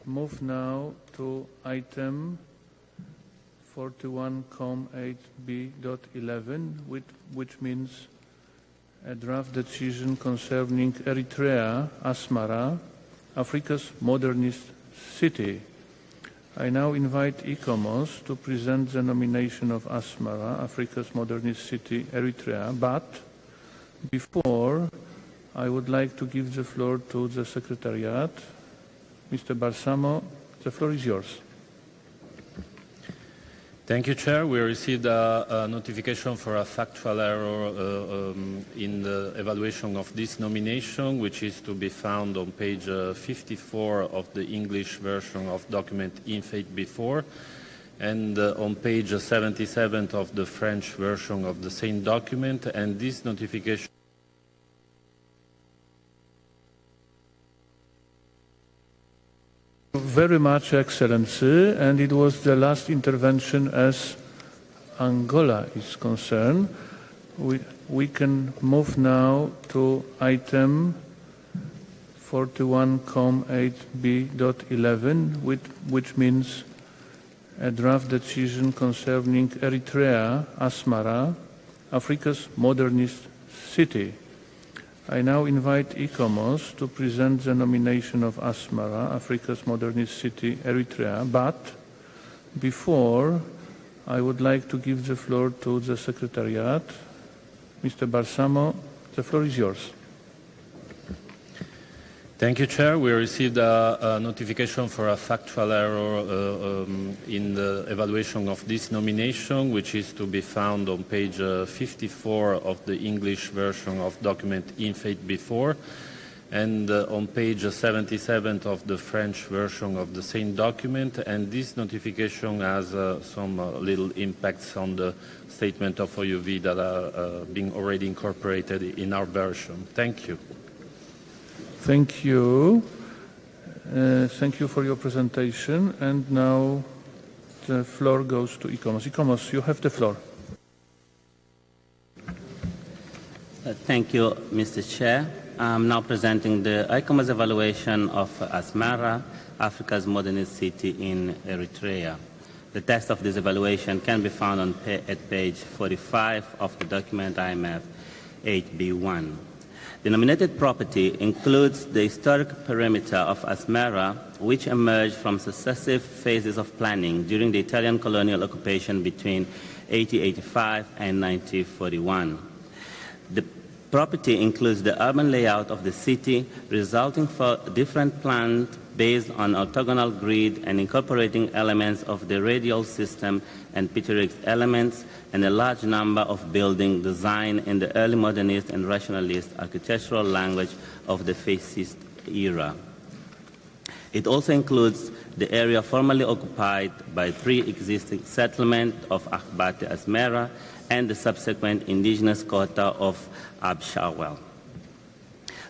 move now to item 41.8b.11, which means a draft decision concerning Eritrea, Asmara, Africa's modernist city. I now invite ICOMOS to present the nomination of Asmara, Africa's modernist city, Eritrea, but before, I would like to give the floor to the Secretariat. Mr. Balsamo, the floor is yours. Thank you, Chair. We received a notification for a factual error in the evaluation of this nomination, which is to be found on page 54 of the English version of document INFAIT before, and on page 77 of the French version of the same document. And this notification very much, Excellency, and it was the last intervention as Angola is concerned. We can move now to item 41.8b.11, which means a draft decision concerning Eritrea, Asmara, Africa's modernist city. I now invite ICOMOS to present the nomination of Asmara, Africa's modernist city, Eritrea, but before, I would like to give the floor to the Secretariat. Mr. Balsamo, the floor is yours. Thank you, Chair. We received a notification for a factual error in the evaluation of this nomination, which is to be found on page 54 of the English version of document INFAIT before, and on page 77 of the French version of the same document. And this notification has some little impacts on the statement of OUV that are being already incorporated in our version. Thank you. Thank you. Thank you for your presentation. And now the floor goes to ICOMOS. ICOMOS, you have the floor. Thank you, Mr. Chair. I'm now presenting the ICOMOS evaluation of Asmara, Africa's modernist city in Eritrea. The text of this evaluation can be found at page 45 of the document IMF 8B1. The nominated property includes the historic perimeter of Asmara, which emerged from successive phases of planning during the Italian colonial occupation between 1885 and 1941. The property includes the urban layout of the city, resulting from different plans based on orthogonal grid and incorporating elements of the radial system and picturesque elements, and a large number of buildings designed in the early modernist and rationalist architectural language of the fascist era. It also includes the area formerly occupied by pre-existing settlement of Akhbate Asmara and the subsequent indigenous quota of Abshawel.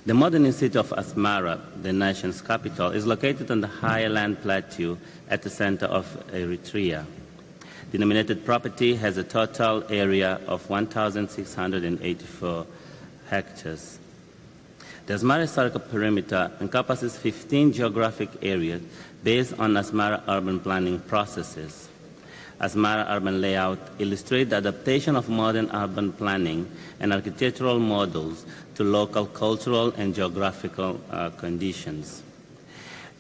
The modernist city of Asmara, the nation's capital, is located on the higher land plateau at the center of Eritrea. The nominated property has a total area of 1,684 hectares. The Asmara historical perimeter encompasses 15 geographic areas based on Asmara urban planning processes. Asmara urban layout illustrates the adaptation of modern urban planning and architectural models to local cultural and geographical conditions.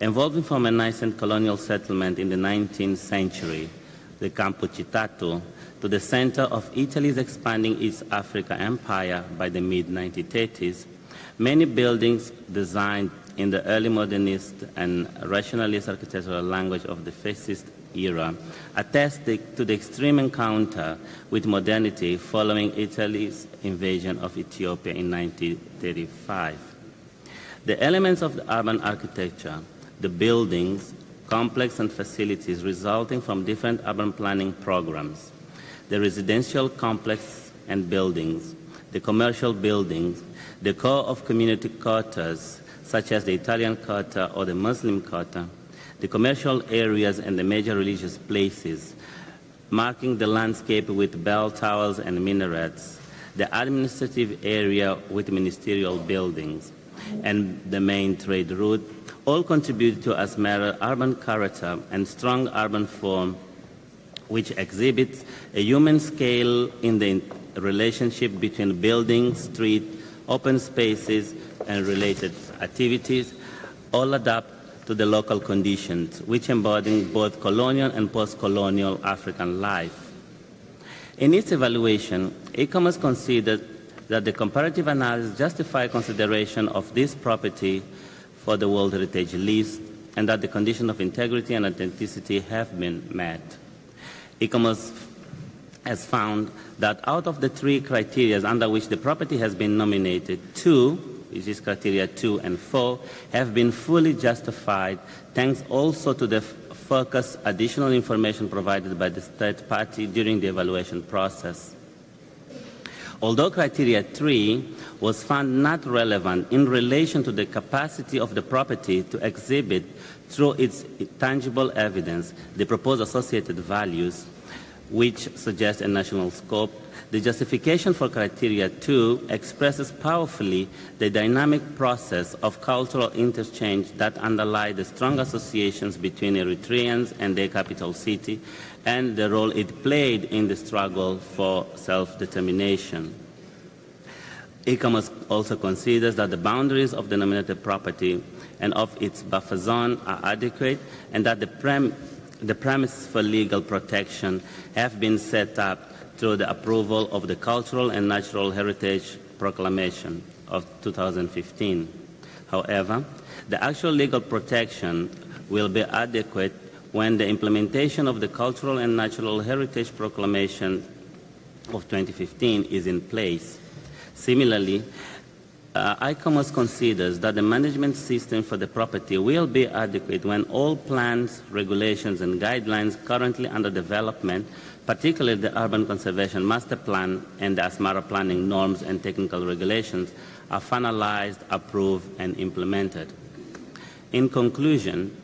Evolving from a nascent colonial settlement in the 19th century, the Campo Citato, to the center of Italy's expanding East Africa empire by the mid-1930s, many buildings designed in the early modernist and rationalist architectural language of the fascist era attest to the extreme encounter with modernity following Italy's invasion of Ethiopia in 1935. The elements of the urban architecture, the buildings, complex and facilities resulting from different urban planning programs, the residential complex and buildings, the commercial buildings, the core of community quarters, such as the Italian quarter or the Muslim quarter, the commercial areas and the major religious places, marking the landscape with bell towers and minarets, the administrative area with ministerial buildings, and the main trade route all contribute to Asmara's urban character and strong urban form, which exhibits a human scale in the relationship between buildings, streets, open spaces, and related activities, all adapt to the local conditions, which embody both colonial and post-colonial African life. In its evaluation, ICOMOS considered that the comparative analysis justified consideration of this property for the World Heritage List and that the conditions of integrity and authenticity have been met. ICOMOS has found that out of the 3 criteria under which the property has been nominated, 2, which is criteria 2 and 4, have been fully justified, thanks also to the focused additional information provided by the third party during the evaluation process. Although criteria 3 was found not relevant in relation to the capacity of the property to exhibit through its tangible evidence the proposed associated values, which suggest a national scope, the justification for criteria 2 expresses powerfully the dynamic process of cultural interchange that underlie the strong associations between Eritreans and their capital city and the role it played in the struggle for self-determination. ICOMOS also considers that the boundaries of the nominated property and of its buffer zone are adequate and that the premises for legal protection have been set up through the approval of the Cultural and Natural Heritage Proclamation of 2015. However, the actual legal protection will be adequate when the implementation of the Cultural and Natural Heritage Proclamation of 2015 is in place. Similarly, ICOMOS considers that the management system for the property will be adequate when all plans, regulations, and guidelines currently under development, particularly the Urban Conservation Master Plan and the Asmara planning norms and technical regulations, are finalized, approved, and implemented. In conclusion,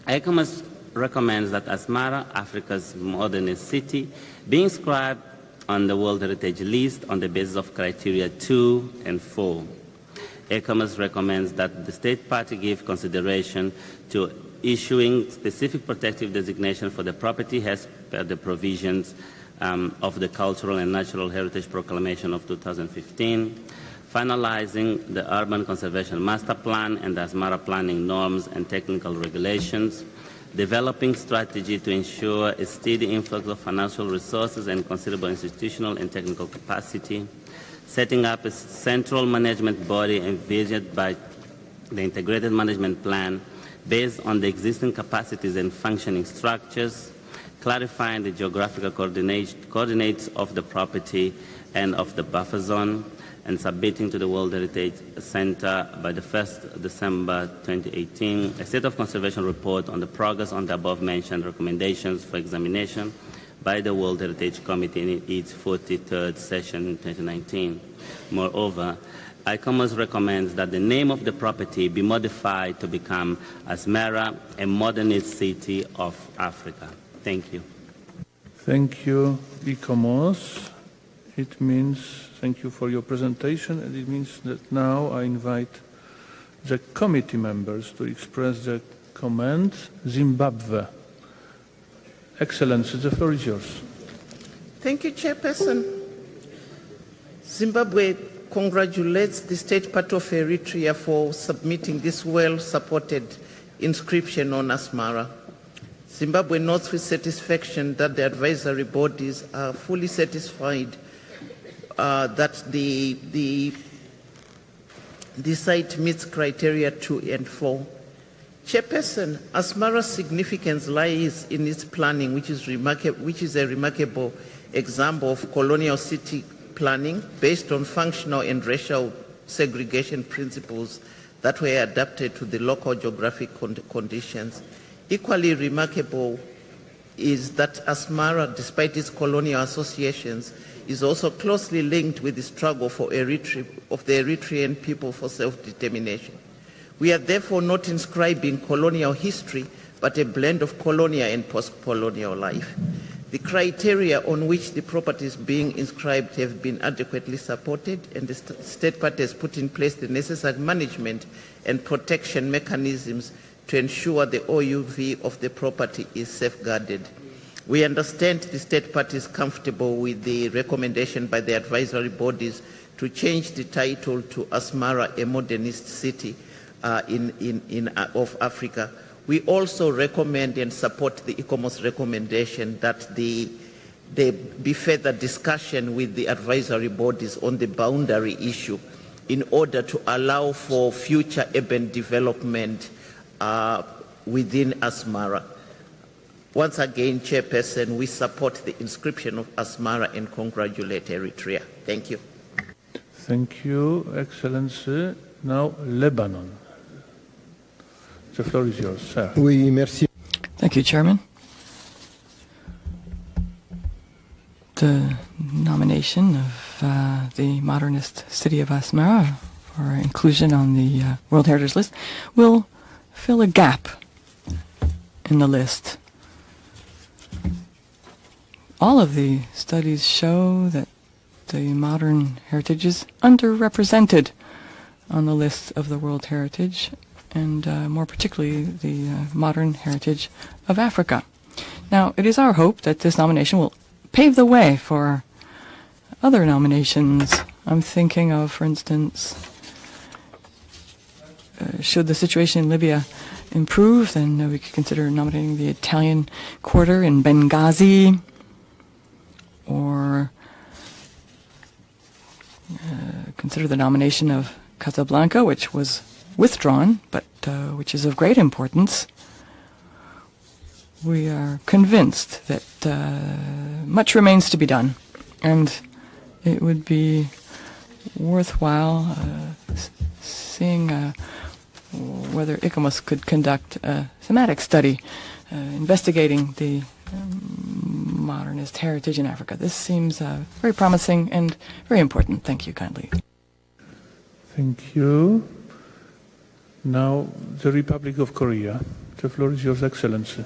ICOMOS recommends that Asmara, Africa's modernist city, be inscribed on the World Heritage List on the basis of criteria 2 and 4. ICOMOS recommends that the state party give consideration to issuing specific protective designation for the property as per the provisions of the Cultural and Natural Heritage Proclamation of 2015, finalizing the Urban Conservation Master Plan and the Asmara planning norms and technical regulations, developing strategy to ensure a steady influx of financial resources and considerable institutional and technical capacity, setting up a central management body envisaged by the Integrated Management Plan based on the existing capacities and functioning structures, clarifying the geographical coordinates of the property and of the buffer zone, and submitting to the World Heritage Center by the 1st December 2018 a state of conservation report on the progress on the above-mentioned recommendations for examination by the World Heritage Committee in its 43rd session in 2019. Moreover, ICOMOS recommends that the name of the property be modified to become Asmara, a modernist city of Africa. Thank you. Thank you, ICOMOS. It means, thank you for your presentation, and it means that now I invite the committee members to express their comments. Zimbabwe. Excellency, the floor is yours. Thank you, Chairperson. Zimbabwe congratulates the State Party of Eritrea for submitting this well-supported inscription on Asmara. Zimbabwe notes with satisfaction that the advisory bodies are fully satisfied that the site meets criteria 2 and 4. Chairperson, Asmara's significance lies in its planning, which is a remarkable example of colonial city planning based on functional and racial segregation principles that were adapted to the local geographic conditions. Equally remarkable is that Asmara, despite its colonial associations, is also closely linked with the struggle of the Eritrean people for self-determination. We are therefore not inscribing colonial history, but a blend of colonial and post-colonial life. The criteria on which the properties being inscribed have been adequately supported, and the state party has put in place the necessary management and protection mechanisms to ensure the OUV of the property is safeguarded. We understand the state party is comfortable with the recommendation by the advisory bodies to change the title to Asmara, a modernist city of Africa. We also recommend and support the ICOMOS recommendation that there be further discussion with the advisory bodies on the boundary issue in order to allow for future urban development within Asmara. Once again, Chairperson, we support the inscription of Asmara and congratulate Eritrea. Thank you. Thank you, Excellency. Now, Lebanon. The floor is yours, sir. Oui, merci. Thank you, Chairman. The nomination of the modernist city of Asmara for inclusion on the World Heritage List will fill a gap in the list. All of the studies show that the modern heritage is underrepresented on the list of the World Heritage, and more particularly the modern heritage of Africa. Now, it is our hope that this nomination will pave the way for other nominations. I'm thinking of, for instance, should the situation in Libya improve, then we could consider nominating the Italian quarter in Benghazi, or consider the nomination of Casablanca, which was withdrawn, but which is of great importance. We are convinced that much remains to be done, and it would be worthwhile seeing whether ICOMOS could conduct a thematic study investigating the modernist heritage in Africa. This seems very promising and very important. Thank you kindly. Thank you. Now, the Republic of Korea. The floor is yours, Excellency.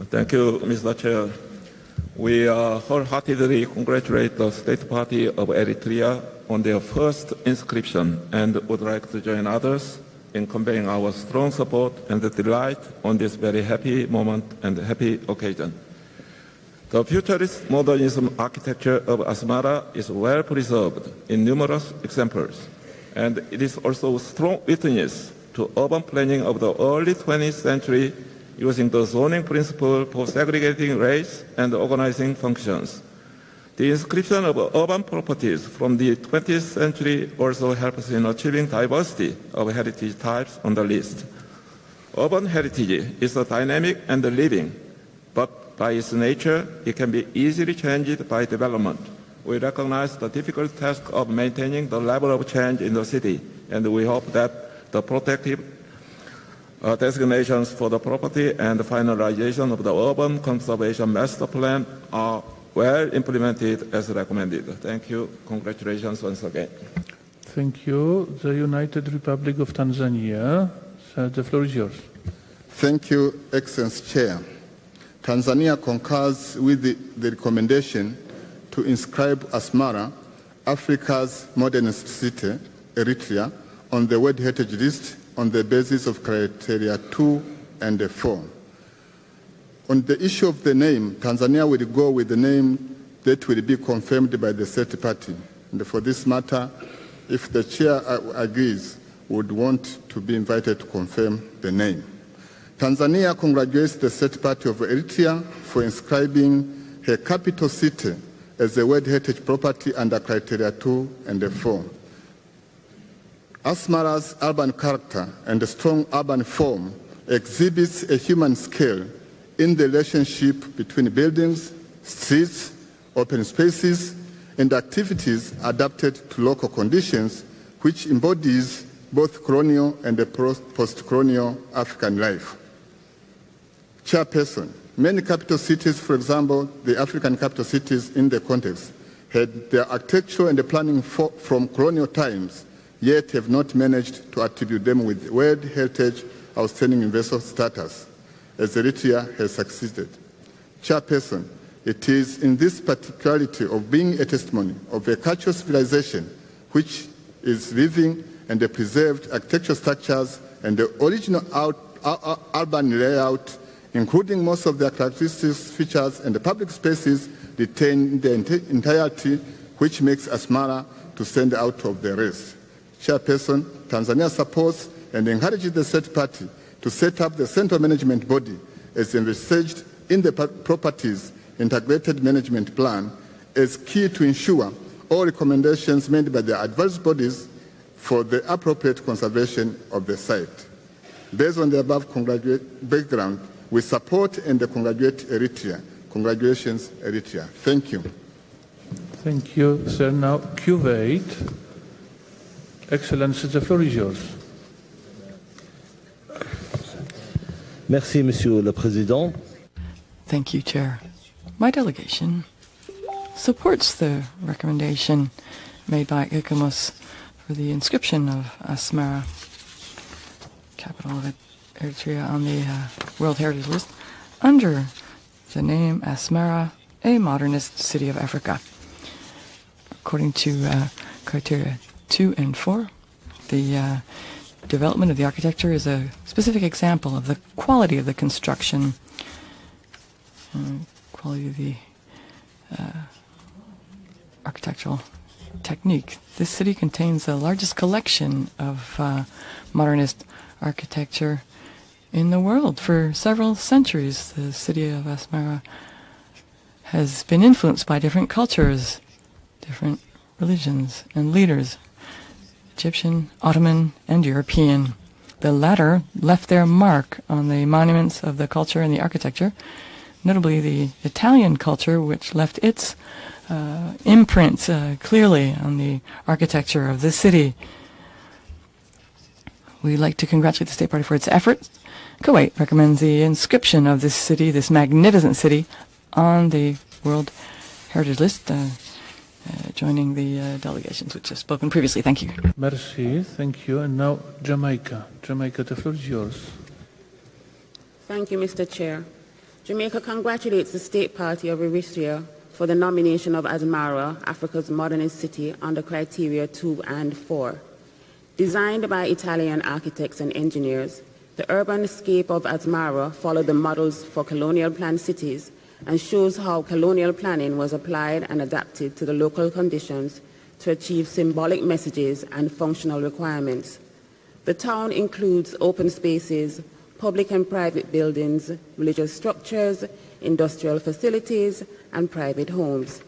Thank you, Mr. Chair. We wholeheartedly congratulate the State Party of Eritrea on their first inscription and would like to join others in conveying our strong support and delight on this very happy moment and happy occasion. The futurist modernism architecture of Asmara is well preserved in numerous examples, and it is also a strong witness to urban planning of the early 20th century using the zoning principle for segregating race and organizing functions. The inscription of urban properties from the 20th century also helps in achieving diversity of heritage types on the list. Urban heritage is a dynamic and living, but by its nature, it can be easily changed by development. We recognize the difficult task of maintaining the level of change in the city, and we hope that the protective designations for the property and the finalization of the urban conservation master plan are well implemented as recommended. Thank you. Congratulations once again. Thank you. The United Republic of Tanzania. Sir, the floor is yours. Thank you, Excellency Chair. Tanzania concurs with the recommendation to inscribe Asmara, Africa's modernist city, Eritrea, on the World Heritage List on the basis of criteria 2 and 4. On the issue of the name, Tanzania will go with the name that will be confirmed by the State Party. And for this matter, if the Chair agrees, would want to be invited to confirm the name. Tanzania congratulates the State Party of Eritrea for inscribing her capital city as a World Heritage Property under criteria 2 and 4. Asmara's urban character and strong urban form exhibits a human scale in the relationship between buildings, streets, open spaces, and activities adapted to local conditions, which embodies both colonial and post-colonial African life. Chairperson, many capital cities, for example, the African capital cities in the context, had their architecture and the planning from colonial times, yet have not managed to attribute them with World Heritage Outstanding Investor status. as Eritrea has succeeded. Chairperson, it is in this particularity of being a testimony of a cultural civilization which is living and the preserved architectural structures and the original urban layout, including most of their characteristics, features, and the public spaces retain their entirety, which makes Asmara to stand out of the rest. Chairperson, Tanzania supports and encourages the third party to set up the central management body as envisaged in the properties integrated management plan as key to ensure all recommendations made by the advisory bodies for the appropriate conservation of the site. Based on the above background, we support and congratulate Eritrea. Congratulations, Eritrea. Thank you. Thank you, sir. Now, Kuwait. Excellency, the floor is yours. Merci, Monsieur le Président. Thank you, Chair. My delegation supports the recommendation made by ICOMOS for the inscription of Asmara, capital of Eritrea, on the World Heritage List under the name Asmara, a modernist city of Africa. According to criteria 2 and 4, the development of the architecture is a specific example of the quality of the construction, quality of the architectural technique. This city contains the largest collection of modernist architecture in the world. For several centuries, the city of Asmara has been influenced by different cultures, different religions and leaders, Egyptian, Ottoman, and European. The latter left their mark on the monuments of the culture and the architecture, notably the Italian culture, which left its imprint clearly on the architecture of the city. We'd like to congratulate the State Party for its efforts. Kuwait recommends the inscription of this city, this magnificent city, on the World Heritage List, joining the delegations which have spoken previously. Thank you. Merci, thank you. And now Jamaica. Jamaica, the floor is yours. Thank you, Mr. Chair. Jamaica congratulates the State Party of Eritrea for the nomination of Asmara, Africa's modernist city, under criteria 2 and 4. Designed by Italian architects and engineers, the urban scape of Asmara followed the models for colonial planned cities and shows how colonial planning was applied and adapted to the local conditions to achieve symbolic messages and functional requirements. The town includes open spaces, public and private buildings, religious structures, industrial facilities, and private homes.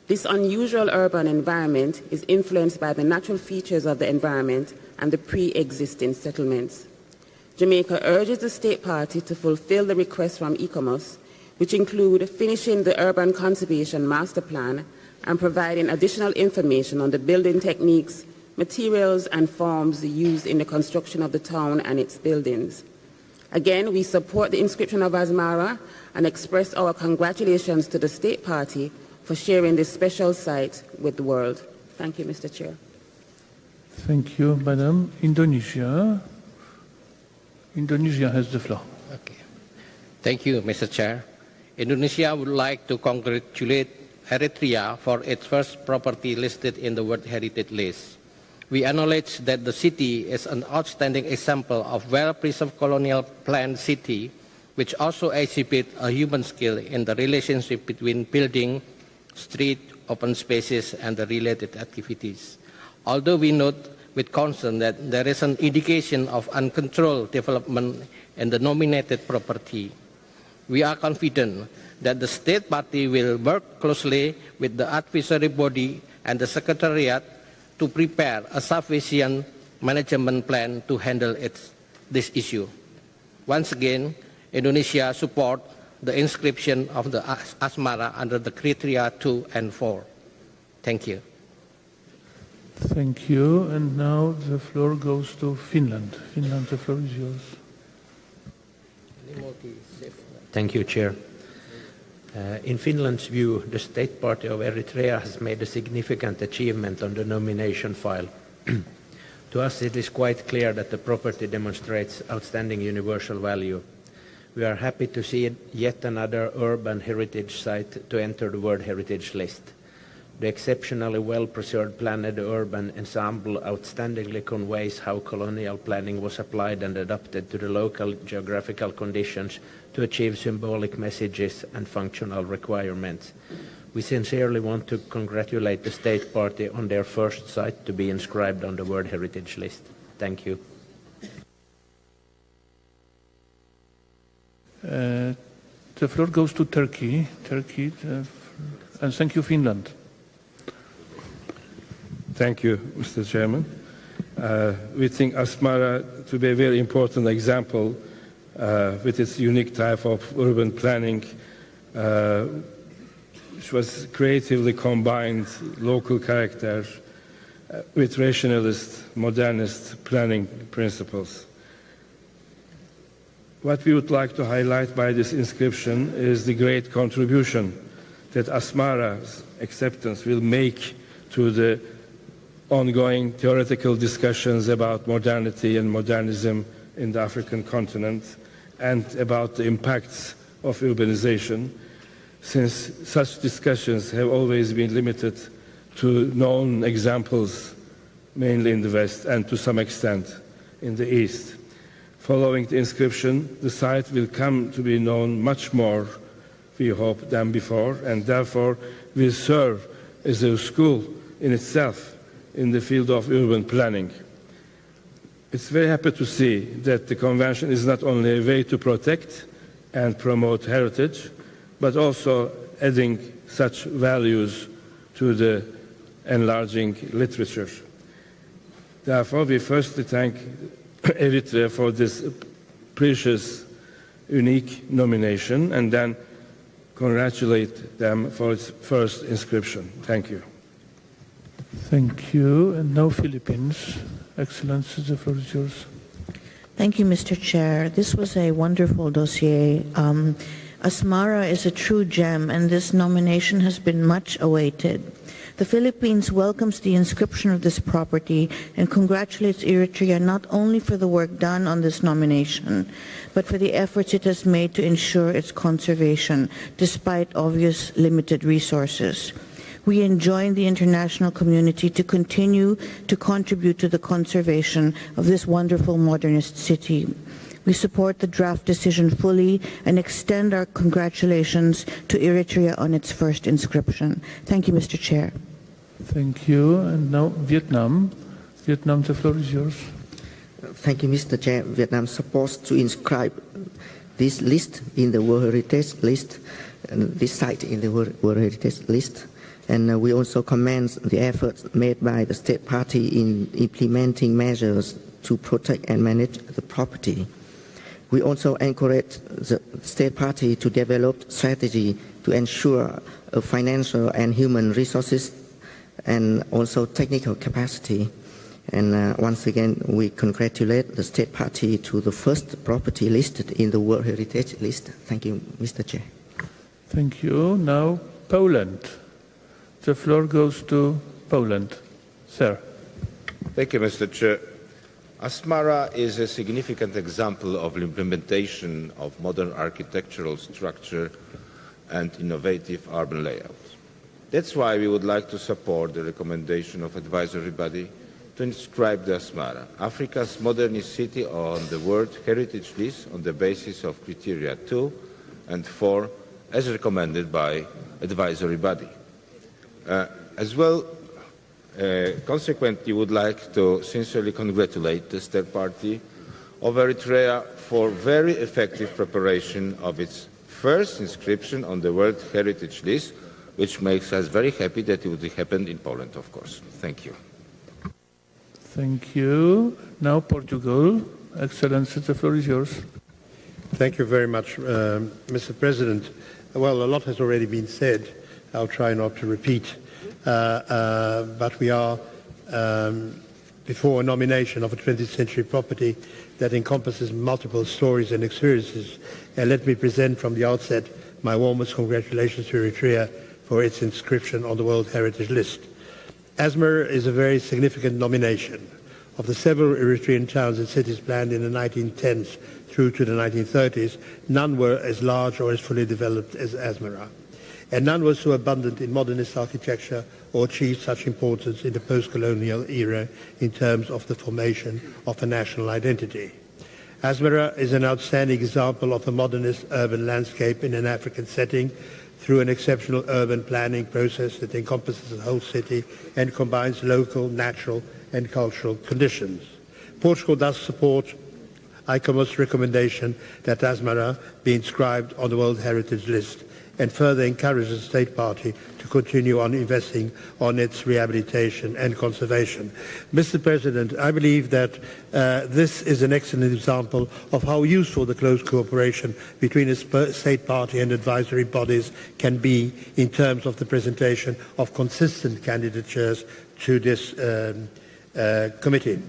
This unusual urban environment is influenced by the natural features of the environment and the pre-existing settlements. Jamaica urges the State Party to fulfill the requests from ICOMOS, which include finishing the Urban Conservation Master Plan and providing additional information on the building techniques, materials, and forms used in the construction of the town and its buildings. Again, we support the inscription of Asmara and express our congratulations to the State Party for sharing this special site with the world. Thank you, Mr. Chair. Thank you, Madam. Indonesia. Indonesia has the floor. Okay. Thank you, Mr. Chair. Indonesia would like to congratulate Eritrea for its first property listed in the World Heritage List. We acknowledge that the city is an outstanding example of well-preserved colonial planned city, which also exhibits a human skill in the relationship between building, street, open spaces, and the related activities. Although we note with concern that there is an indication of uncontrolled development in the nominated property, we are confident that the State Party will work closely with the advisory body and the Secretariat to prepare a sufficient management plan to handle this issue. Once again, Indonesia supports the inscription of the Asmara under the criteria 2 and 4. Thank you. Thank you. And now the floor goes to Finland. Finland, the floor is yours. Thank you, Chair. In Finland's view, the State Party of Eritrea has made a significant achievement on the nomination file. To us, it is quite clear that the property demonstrates outstanding universal value. We are happy to see yet another urban heritage site to enter the World Heritage List. The exceptionally well-preserved planned urban ensemble outstandingly conveys how colonial planning was applied and adapted to the local geographical conditions to achieve symbolic messages and functional requirements. We sincerely want to congratulate the State Party on their first site to be inscribed on the World Heritage List. Thank you. The floor goes to Turkey. And thank you, Finland. Thank you, Mr. Chairman. We think Asmara to be a very important example with its unique type of urban planning, which was creatively combined local character with rationalist, modernist planning principles. What we would like to highlight by this inscription is the great contribution that Asmara's acceptance will make to the ongoing theoretical discussions about modernity and modernism in the African continent and about the impacts of urbanization, since such discussions have always been limited to known examples, mainly in the West and to some extent in the East. Following the inscription, the site will come to be known much more, we hope, than before, and therefore will serve as a school in itself in the field of urban planning. It's very happy to see that the Convention is not only a way to protect and promote heritage, but also adding such values to the enlarging literature. Therefore, we firstly thank Eritrea for this precious, unique nomination, and then congratulate them for its first inscription. Thank you. Thank you. And now Philippines. Excellency, the floor is yours. Thank you, Mr. Chair. This was a wonderful dossier. Asmara is a true gem, and this nomination has been much awaited. The Philippines welcomes the inscription of this property and congratulates Eritrea not only for the work done on this nomination, but for the efforts it has made to ensure its conservation, despite obvious limited resources. We enjoin the international community to continue to contribute to the conservation of this wonderful modernist city. We support the draft decision fully and extend our congratulations to Eritrea on its first inscription. Thank you, Mr. Chair. Thank you. And now Vietnam. Vietnam, the floor is yours. Thank you, Mr. Chair. Vietnam supports to inscribe this list in the World Heritage List, this site in the World Heritage List. And we also commend the efforts made by the State Party in implementing measures to protect and manage the property. We also encourage the State Party to develop strategy to ensure financial and human resources and also technical capacity. And once again, we congratulate the State Party to the first property listed in the World Heritage List. Thank you, Mr. Chair. Thank you. Now Poland. The floor goes to Poland. Sir. Thank you, Mr. Chair. Asmara is a significant example of implementation of modern architectural structure and innovative urban layouts. That's why we would like to support the recommendation of advisory body to inscribe the Asmara, Africa's modernist city, on the World Heritage List on the basis of criteria 2 and 4 as recommended by advisory body. Consequently, would like to sincerely congratulate the State Party of Eritrea for very effective preparation of its first inscription on the World Heritage List, which makes us very happy that it would happen in Poland, of course. Thank you. Thank you. Now Portugal. Excellency, the floor is yours. Thank you very much, Mr. President. Well, a lot has already been said. I'll try not to repeat, but we are before a nomination of a 20th century property that encompasses multiple stories and experiences. And let me present from the outset my warmest congratulations to Eritrea for its inscription on the World Heritage List. Asmara is a very significant nomination. Of the several Eritrean towns and cities planned in the 1910s through to the 1930s, none were as large or as fully developed as Asmara. And none were so abundant in modernist architecture or achieved such importance in the post-colonial era in terms of the formation of a national identity. Asmara is an outstanding example of a modernist urban landscape in an African setting through an exceptional urban planning process that encompasses the whole city and combines local, natural and cultural conditions. Portugal does support ICOMOS' recommendation that Asmara be inscribed on the World Heritage List and further encourages the State Party to continue on investing on its rehabilitation and conservation. Mr. President, I believe that this is an excellent example of how useful the close cooperation between the State Party and advisory bodies can be in terms of the presentation of consistent candidatures to this committee.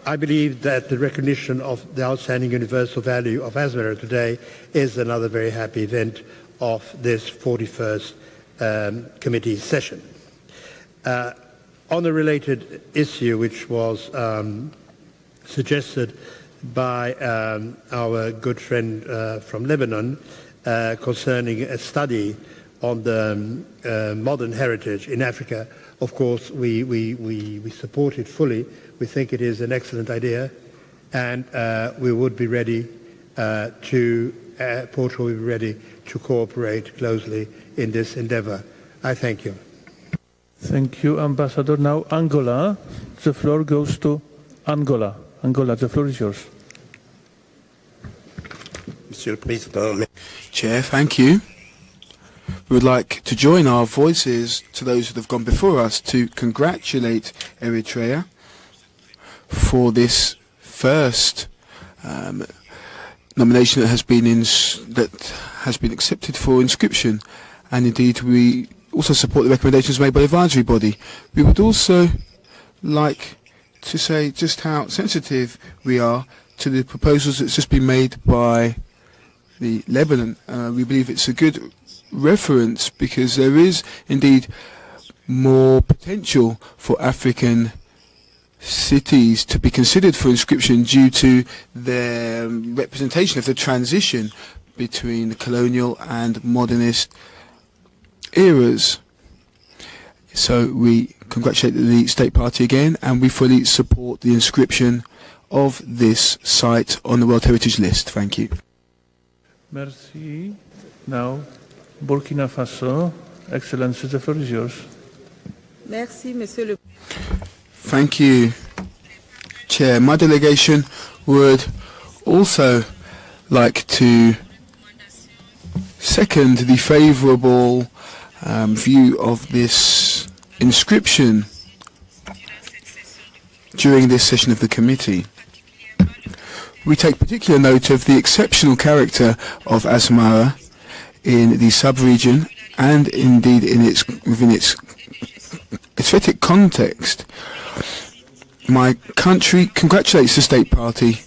I believe that the recognition of the outstanding universal value of Asmara today is another very happy event of this 41st committee session. On a related issue which was suggested by our good friend from Lebanon concerning a study on the modern heritage in Africa, of course we support it fully. We think it is an excellent idea, and we would be ready Portugal will be ready to cooperate closely in this endeavour. I thank you. Thank you, Ambassador. Now Angola. The floor goes to Angola. Angola, the floor is yours. Monsieur le Président. Chair, thank you. We would like to join our voices to those that have gone before us to congratulate Eritrea for this first nomination that has been accepted for inscription, and indeed we also support the recommendations made by the advisory body. We would also like to say just how sensitive we are to the proposals that's just been made by the Lebanon. We believe it's a good reference because there is indeed more potential for African cities to be considered for inscription due to their representation of the transition between the colonial and modernist eras. So we congratulate the State Party again, and we fully support the inscription of this site on the World Heritage List. Thank you. Merci. Now, Burkina Faso. Excellency, the floor is yours. Merci, Monsieur le Thank you, Chair. My delegation would also like to second the favourable view of this inscription during this session of the committee. We take particular note of the exceptional character of Asmara in the sub-region and indeed within its aesthetic context. My country congratulates the State Party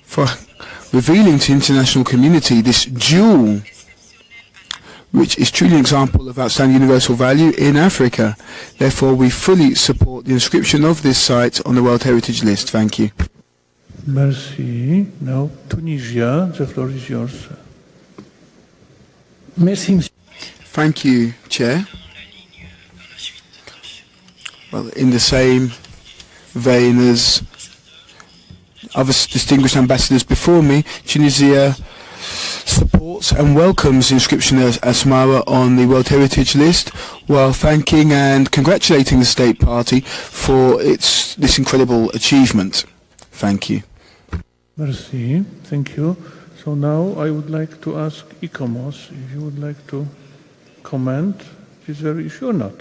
for revealing to the international community this jewel, which is truly an example of outstanding universal value in Africa. Therefore, we fully support the inscription of this site on the World Heritage List. Thank you. Merci. Now, Tunisia, the floor is yours. Merci. Thank you, Chair. Well, in the same vein as other distinguished ambassadors before me, Tunisia supports and welcomes the inscription of Asmara on the World Heritage List, while thanking and congratulating the State Party for this incredible achievement. Thank you. Merci. Thank you. So now I would like to ask ICOMOS if you would like to comment this very issue or not.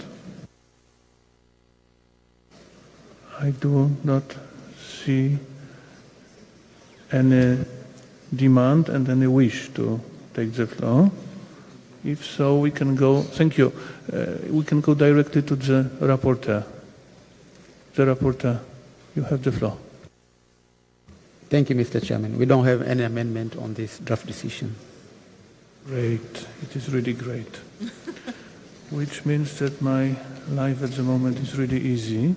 I do not see any demand and any wish to take the floor. If so, we can go. Thank you. We can go directly to the rapporteur. The rapporteur, you have the floor. Thank you, Mr. Chairman. We don't have any amendment on this draft decision. Great. It is really great. which means that my life at the moment is really easy.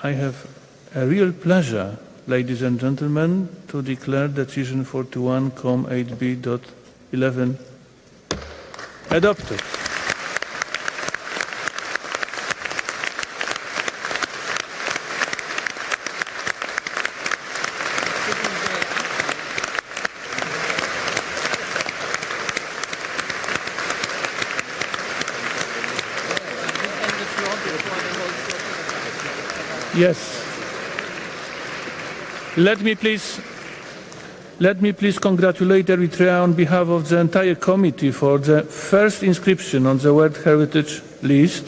I have a real pleasure, ladies and gentlemen, to declare decision 41.8b.11 adopted. Yes. Let me please congratulate Eritrea on behalf of the entire committee for the first inscription on the World Heritage List.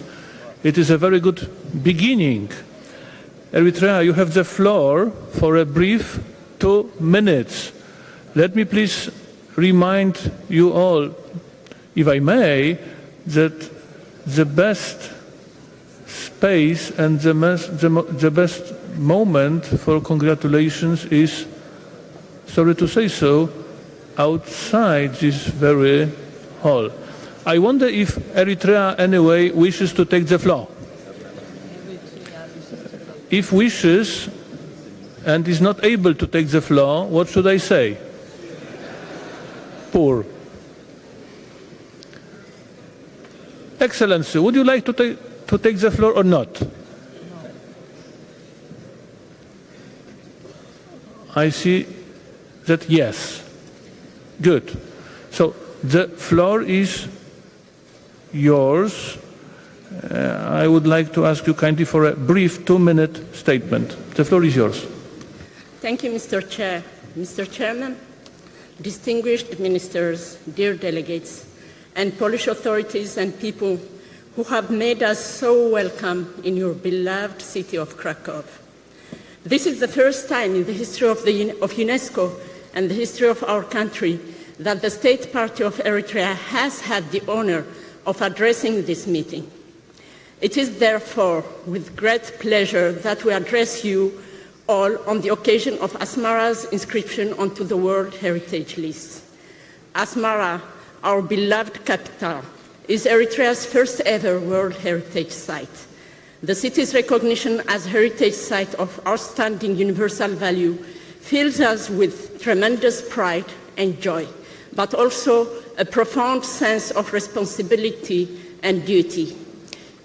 It is a very good beginning. Eritrea, you have the floor for a brief 2 minutes. Let me please remind you all, if I may, that the best space and the best moment for congratulations is, sorry to say so, outside this very hall. I wonder if Eritrea anyway wishes to take the floor. If wishes and is not able to take the floor, what should I say? Poor. Excellency, would you like to take the floor or not? I see that yes. Good. So the floor is yours. I would like to ask you kindly for a brief 2-minute statement. The floor is yours. Thank you, Mr. Chair. Mr. Chairman, distinguished ministers, dear delegates, and Polish authorities and people who have made us so welcome in your beloved city of Krakow. This is the first time in the history of UNESCO and the history of our country that the State Party of Eritrea has had the honor of addressing this meeting. It is therefore with great pleasure that we address you all on the occasion of Asmara's inscription onto the World Heritage List. Asmara, our beloved capital, is Eritrea's first ever World Heritage Site. The city's recognition as heritage site of outstanding universal value fills us with tremendous pride and joy, but also a profound sense of responsibility and duty.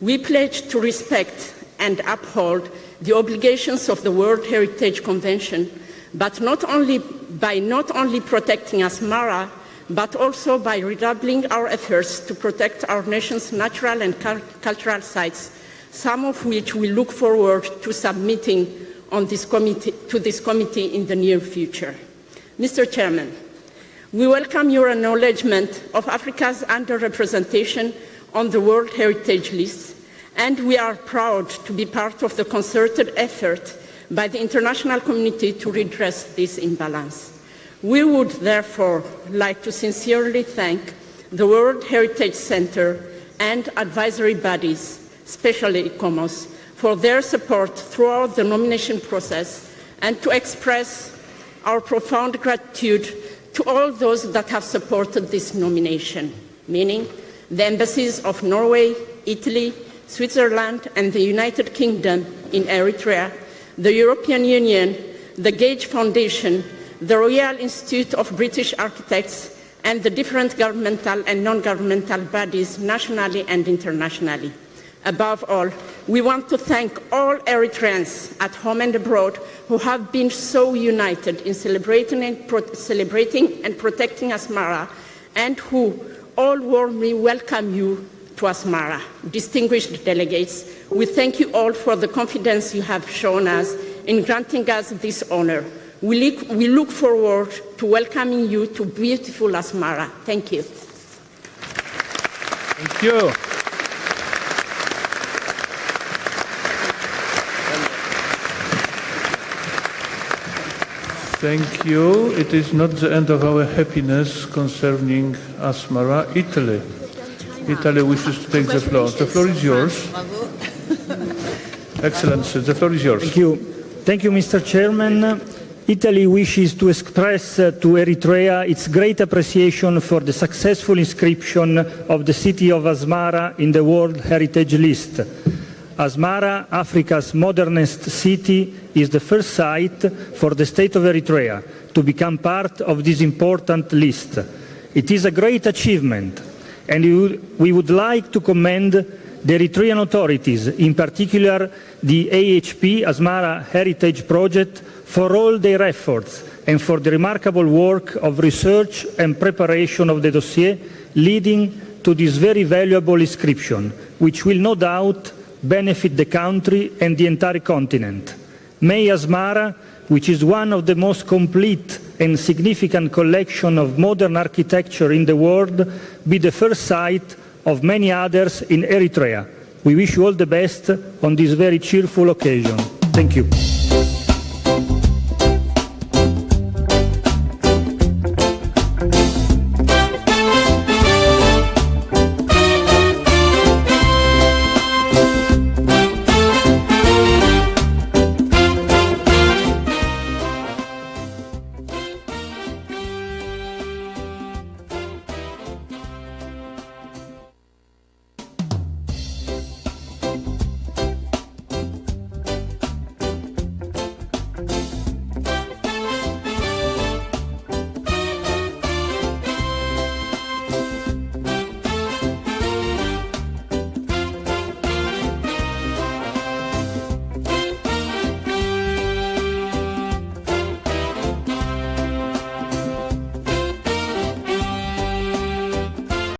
We pledge to respect and uphold the obligations of the World Heritage Convention, but not only protecting Asmara, but also by redoubling our efforts to protect our nation's natural and cultural sites, some of which we look forward to submitting to this committee in the near future. Mr. Chairman, we welcome your acknowledgement of Africa's underrepresentation on the World Heritage List, and we are proud to be part of the concerted effort by the international community to redress this imbalance. We would therefore like to sincerely thank the World Heritage Center and advisory bodies, especially ICOMOS, for their support throughout the nomination process, and to express our profound gratitude to all those that have supported this nomination, meaning the embassies of Norway, Italy, Switzerland, and the United Kingdom in Eritrea, the European Union, the Gage Foundation, the Royal Institute of British Architects, and the different governmental and non-governmental bodies nationally and internationally. Above all, we want to thank all Eritreans at home and abroad who have been so united in celebrating and protecting Asmara, and who all warmly welcome you to Asmara. Distinguished delegates, we thank you all for the confidence you have shown us in granting us this honor. We look forward to welcoming you to beautiful Asmara. Thank you. Thank you. Thank you. It is not the end of our happiness concerning Asmara. Italy. Italy wishes to take the floor. The floor is yours. Excellency, the floor is yours. Thank you. Thank you, Mr. Chairman. Italy wishes to express to Eritrea its great appreciation for the successful inscription of the city of Asmara in the World Heritage List. Asmara, Africa's modernist city, is the first site for the state of Eritrea to become part of this important list. It is a great achievement, and we would like to commend the Eritrean authorities, in particular the AHP, Asmara Heritage Project, for all their efforts and for the remarkable work of research and preparation of the dossier leading to this very valuable inscription, which will no doubt benefit the country and the entire continent. May Asmara, which is one of the most complete and significant collection of modern architecture in the world, be the first site of many others in Eritrea. We wish you all the best on this very cheerful occasion. Thank you.